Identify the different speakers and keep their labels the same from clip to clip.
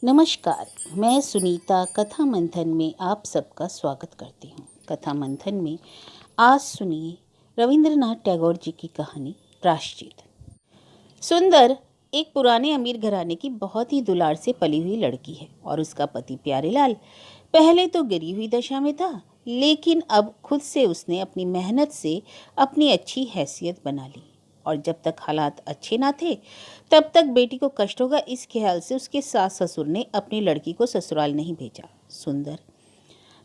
Speaker 1: नमस्कार, मैं सुनीता कथा मंथन में आप सबका स्वागत करती हूँ। कथा मंथन में आज सुनिए रविंद्रनाथ टैगोर जी की कहानी प्रायश्चित। सुंदर एक पुराने अमीर घराने की बहुत ही दुलार से पली हुई लड़की है और उसका पति प्यारेलाल पहले तो गिरी हुई दशा में था, लेकिन अब खुद से उसने अपनी मेहनत से अपनी अच्छी हैसियत बना ली और जब तक हालात अच्छे ना थे तब तक बेटी को कष्ट होगा इस ख्याल से उसके सास ससुर ने अपनी लड़की को ससुराल नहीं भेजा। सुंदर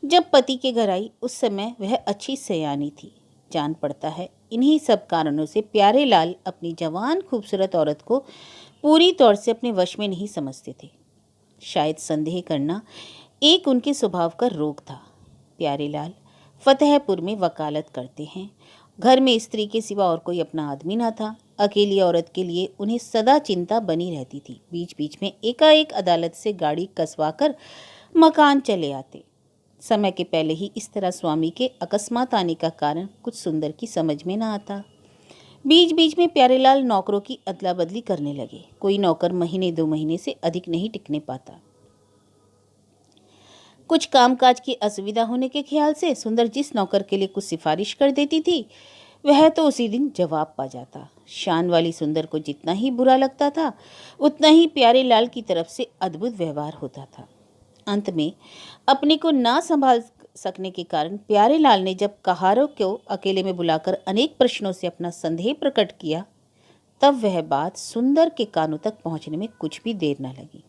Speaker 1: जब पति के घर आई उस समय वह अच्छी सयानी थी। जान पड़ता है इन्हीं सब कारणों से प्यारेलाल अपनी जवान खूबसूरत औरत को पूरी तौर से अपने वश में नहीं समझते थे। शायद संदेह करना एक उनके स्वभाव का रोग था। प्यारेलाल फतेहपुर में वकालत करते हैं। घर में स्त्री के सिवा और कोई अपना आदमी ना था। अकेली औरत के लिए उन्हें सदा चिंता बनी रहती थी। बीच बीच में एकाएक अदालत से गाड़ी कसवाकर मकान चले आते। समय के पहले ही इस तरह स्वामी के अकस्मात आने का कारण कुछ सुंदर की समझ में ना आता। बीच बीच में प्यारेलाल नौकरों की अदला बदली करने लगे। कोई नौकर महीने 2 महीने से अधिक नहीं टिकने पाता। कुछ कामकाज की असुविधा होने के ख्याल से सुंदर जिस नौकर के लिए कुछ सिफारिश कर देती थी वह तो उसी दिन जवाब पा जाता। शान वाली सुंदर को जितना ही बुरा लगता था उतना ही प्यारेलाल की तरफ से अद्भुत व्यवहार होता था। अंत में अपने को ना संभाल सकने के कारण प्यारेलाल ने जब कहारों को अकेले में बुलाकर अनेक प्रश्नों से अपना संदेह प्रकट किया तब वह बात सुंदर के कानों तक पहुंचने में कुछ भी देर न लगी।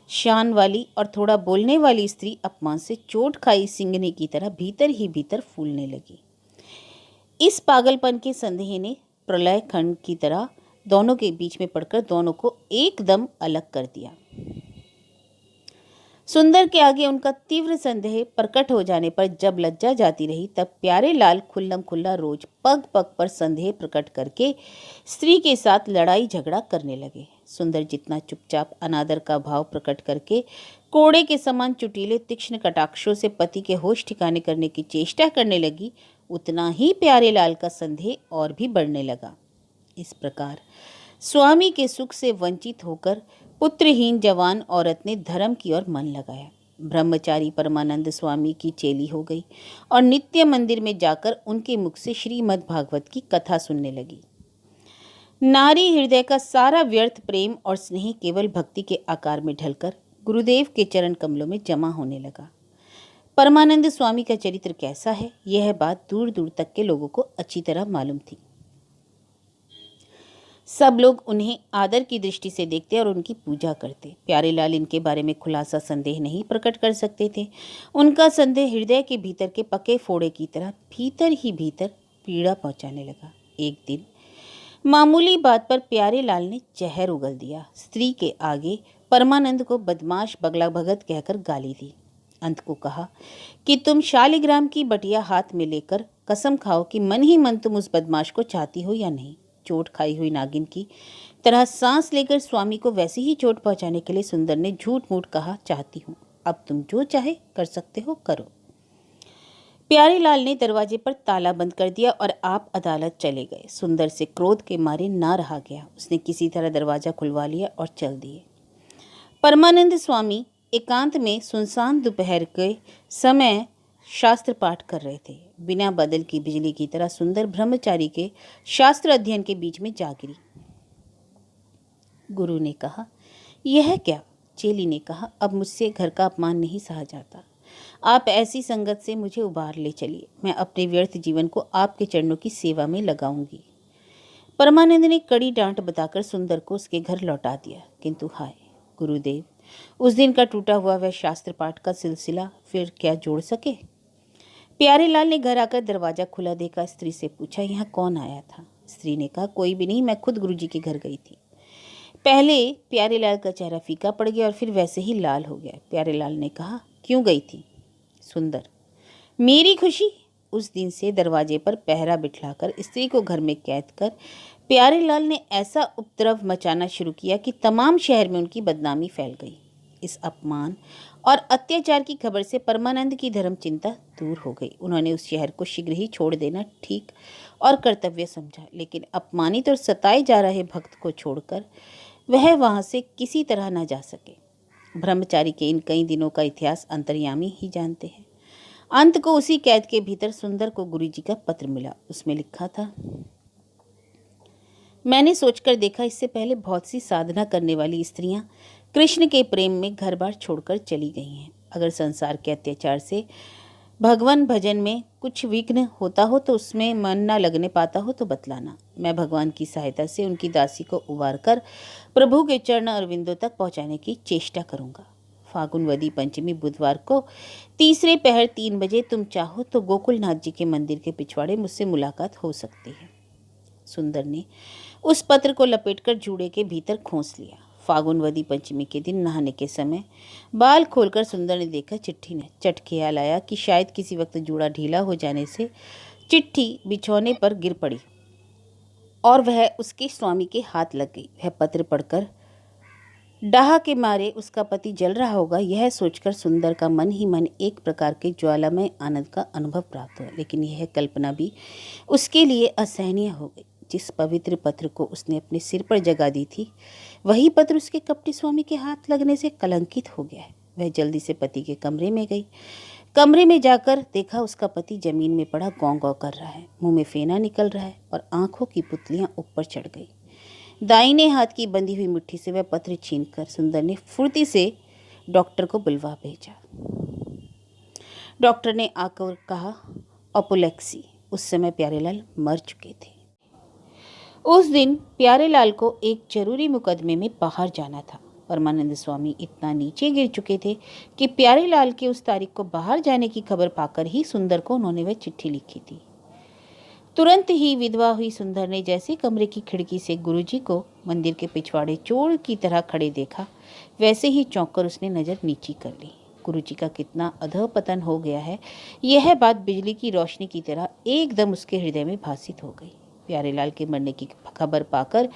Speaker 1: शान वाली और थोड़ा बोलने वाली स्त्री अपमान से चोट खाई सिंगनी की तरह भीतर ही भीतर फूलने लगी। इस पागलपन के संदेह ने प्रलय खंड की तरह दोनों के बीच में पड़कर दोनों को एकदम अलग कर दिया। सुंदर के आगे उनका तीव्र संदेह प्रकट हो जाने पर जब लज्जा जाती रही तब प्यारेलाल खुल्लम खुल्ला रोज पग पग पर संदेह प्रकट करके स्त्री के साथ लड़ाई झगड़ा करने लगे। सुंदर जितना चुपचाप अनादर का भाव प्रकट करके कोड़े के समान चुटीले तीक्ष्ण कटाक्षों से पति के होश ठिकाने करने की चेष्टा करने लगी उतना ही प्यारेलाल का संदेह और भी बढ़ने लगा। इस प्रकार स्वामी के सुख से वंचित होकर पुत्रहीन जवान औरत ने धर्म की ओर मन लगाया। ब्रह्मचारी परमानंद स्वामी की चेली हो गई और नित्य मंदिर में जाकर उनके मुख से श्रीमद् भागवत की कथा सुनने लगी। नारी हृदय का सारा व्यर्थ प्रेम और स्नेह केवल भक्ति के आकार में ढलकर गुरुदेव के चरण कमलों में जमा होने लगा। परमानंद स्वामी का चरित्र कैसा है यह बात दूर दूर तक के लोगों को अच्छी तरह मालूम थी। सब लोग उन्हें आदर की दृष्टि से देखते और उनकी पूजा करते। प्यारेलाल इनके बारे में खुलासा संदेह नहीं प्रकट कर सकते थे। उनका संदेह हृदय के भीतर के पके फोड़े की तरह भीतर ही भीतर पीड़ा पहुंचाने लगा। एक दिन मामूली बात पर प्यारेलाल ने जहर उगल दिया। स्त्री के आगे परमानंद को बदमाश बगला भगत कहकर गाली दी। अंत को कहा कि तुम शालिग्राम की बटिया हाथ में लेकर कसम खाओ कि मन ही मन तुम उस बदमाश को चाहती हो या नहीं। चोट खाई हुई नागिन की तरह सांस लेकर स्वामी को वैसी ही चोट पहुंचाने के लिए सुंदर ने झूठ मूठ कहा चाहती हूँ, अब तुम जो चाहे कर सकते हो करो। प्यारेलाल ने दरवाजे पर ताला बंद कर दिया और आप अदालत चले गए। सुंदर से क्रोध के मारे ना रहा गया। उसने किसी तरह दरवाजा खुलवा लिया और चल दिए। परमानंद स्वामी एकांत में सुनसान दोपहर के समय शास्त्र पाठ कर रहे थे। बिना बदल की बिजली की तरह सुंदर ब्रह्मचारी के शास्त्र अध्ययन के बीच में जा गिरी। गुरु ने कहा, यह क्या? चेली ने कहा, अब मुझसे घर का अपमान नहीं सहा जाता। आप ऐसी संगत से मुझे उबार ले चलिए। मैं अपने व्यर्थ जीवन को आपके चरणों की सेवा में लगाऊंगी। परमानंद ने कड़ी डांट बताकर सुंदर को उसके घर लौटा दिया। किंतु हाय गुरुदेव, उस दिन का टूटा हुआ वह शास्त्र पाठ का सिलसिला फिर क्या जोड़ सके? प्यारेलाल ने घर आकर दरवाजा खुला देखा। स्त्री से पूछा, यहाँ कौन आया था? स्त्री ने कहा, कोई भी नहीं, मैं खुद गुरुजी के घर गई थी। पहले प्यारेलाल का चेहरा फीका पड़ गया और फिर वैसे ही लाल हो गया। प्यारेलाल ने कहा, क्यों गई थी? सुंदर, मेरी खुशी। उस दिन से दरवाजे पर पहरा बिठलाकर स्त्री को घर में कैद कर प्यारेलाल ने ऐसा उपद्रव मचाना शुरू किया कि तमाम शहर में उनकी बदनामी फैल गई। इस अपमान और अत्याचार की खबर से परमानंद की धर्म चिंता दूर हो गई। उन्होंने उस शहर को शीघ्र ही छोड़ देना ठीक और कर्तव्य समझा, लेकिन अपमानित और सताए जा रहे भक्त को छोड़कर वह वहां से किसी तरह न जा सके। ब्रह्मचारी के इन कई दिनों का इतिहास अंतर्यामी ही जानते हैं। अंत को उसी कैद के भीतर सुंदर को गुरुजी का पत्र मिला। उसमें लिखा था, मैंने सोचकर देखा इससे पहले बहुत सी साधना करने वाली स्त्रियां कृष्ण के प्रेम में घर बार छोड़कर चली गई हैं। अगर संसार के अत्याचार से भगवान भजन में कुछ विघ्न होता हो तो उसमें मन ना लगने पाता हो तो बतलाना। मैं भगवान की सहायता से उनकी दासी को उबार कर प्रभु के चरण अरविंदों तक पहुंचाने की चेष्टा करूंगा। फागुनवदी पंचमी बुधवार को तीसरे पहर 3 बजे तुम चाहो तो गोकुलनाथ जी के मंदिर के पिछवाड़े मुझसे मुलाकात हो सकती है। सुंदर ने उस पत्र को लपेटकर जूड़े के भीतर खोस लिया। फागुनवदी पंचमी के दिन नहाने के समय बाल खोलकर सुंदर ने देखा चिट्ठी ने चट ख्याल आया कि शायद किसी वक्त जूड़ा ढीला हो जाने से चिट्ठी बिछौने पर गिर पड़ी और वह उसके स्वामी के हाथ लग गई। वह पत्र पढ़कर डाह के मारे उसका पति जल रहा होगा, यह सोचकर सुंदर का मन ही मन एक प्रकार के ज्वालामय आनंद का अनुभव प्राप्त हुआ। लेकिन यह कल्पना भी उसके लिए असहनीय हो गई। जिस पवित्र पत्र को उसने अपने सिर पर जगा दी थी, वही पत्र उसके कपटी स्वामी के हाथ लगने से कलंकित हो गया है। वह जल्दी से पति के कमरे में गई। कमरे में जाकर देखा उसका पति जमीन में पड़ा गौं गौं कर रहा है, मुंह में फेना निकल रहा है और आंखों की पुतलियां ऊपर चढ़ गई। दाहिने हाथ की बंधी हुई मुट्ठी से वह पत्र छीनकर सुंदर ने फुर्ती से डॉक्टर को बुलवा भेजा। डॉक्टर ने आकर कहा, अपोलेक्सी। उस समय प्यारेलाल मर चुके थे। उस दिन प्यारेलाल को एक जरूरी मुकदमे में बाहर जाना था। परमानंद स्वामी इतना नीचे गिर चुके थे कि प्यारेलाल के उस तारीख को बाहर जाने की खबर पाकर ही सुंदर को उन्होंने वह चिट्ठी लिखी थी। तुरंत ही विधवा हुई सुंदर ने जैसे कमरे की खिड़की से गुरुजी को मंदिर के पिछवाड़े चोर की तरह खड़े देखा, वैसे ही चौंककर उसने नजर नीची कर ली। गुरुजी का कितना अधःपतन हो गया है, यह बात बिजली की रोशनी की तरह एकदम उसके हृदय में भासित हो गई। प्यारेलाल के मरने की खबर पाकर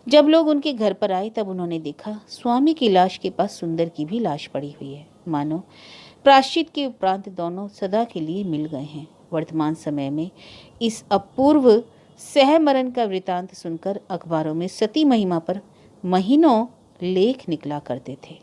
Speaker 1: जब लोग उनके घर पर आए तब उन्होंने देखा स्वामी की लाश के पास सुंदर की भी लाश पड़ी हुई है। मानो प्रायश्चित के उपरांत दोनों सदा के लिए मिल गए हैं। वर्तमान समय में इस अपूर्व सहमरण का वृतांत सुनकर अखबारों में सती महिमा पर महीनों लेख निकला करते थे।